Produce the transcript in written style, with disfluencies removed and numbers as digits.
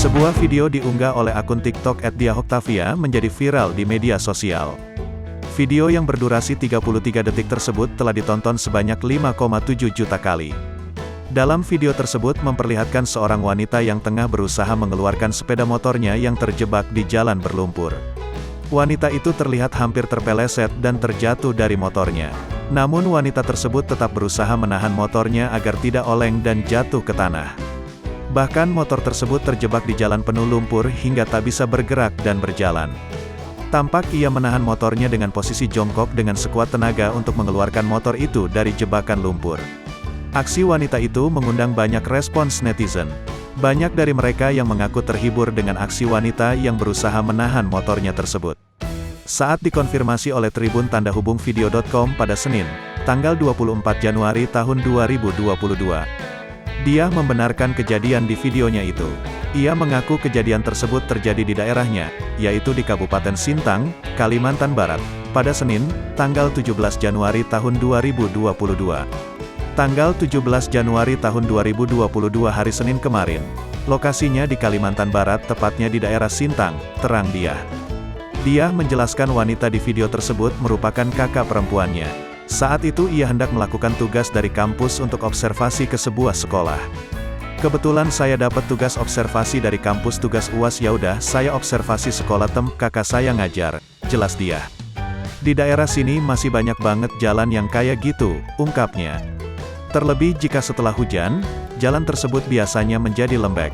Sebuah video diunggah oleh akun TikTok @diahoktavia menjadi viral di media sosial. Video yang berdurasi 33 detik tersebut telah ditonton sebanyak 5,7 juta kali. Dalam video tersebut memperlihatkan seorang wanita yang tengah berusaha mengeluarkan sepeda motornya yang terjebak di jalan berlumpur. Wanita itu terlihat hampir terpeleset dan terjatuh dari motornya. Namun wanita tersebut tetap berusaha menahan motornya agar tidak oleng dan jatuh ke tanah. Bahkan motor tersebut terjebak di jalan penuh lumpur hingga tak bisa bergerak dan berjalan. Tampak ia menahan motornya dengan posisi jongkok dengan sekuat tenaga untuk mengeluarkan motor itu dari jebakan lumpur. Aksi wanita itu mengundang banyak respons netizen. Banyak dari mereka yang mengaku terhibur dengan aksi wanita yang berusaha menahan motornya tersebut. Saat dikonfirmasi oleh Tribun Tanda Hubung Video.com pada Senin, tanggal 24 Januari tahun 2022. Dia membenarkan kejadian di videonya itu. Ia mengaku kejadian tersebut terjadi di daerahnya, yaitu di Kabupaten Sintang, Kalimantan Barat, pada Senin, tanggal 17 Januari tahun 2022. Tanggal 17 Januari tahun 2022 hari Senin kemarin. Lokasinya di Kalimantan Barat, tepatnya di daerah Sintang, terang dia. Dia menjelaskan wanita di video tersebut merupakan kakak perempuannya. Saat itu ia hendak melakukan tugas dari kampus untuk observasi ke sebuah sekolah. Kebetulan saya dapat tugas observasi dari kampus tugas UAS, yaudah saya observasi sekolah kakak saya ngajar, jelas dia. Di daerah sini masih banyak banget jalan yang kayak gitu, ungkapnya. Terlebih jika setelah hujan, jalan tersebut biasanya menjadi lembek.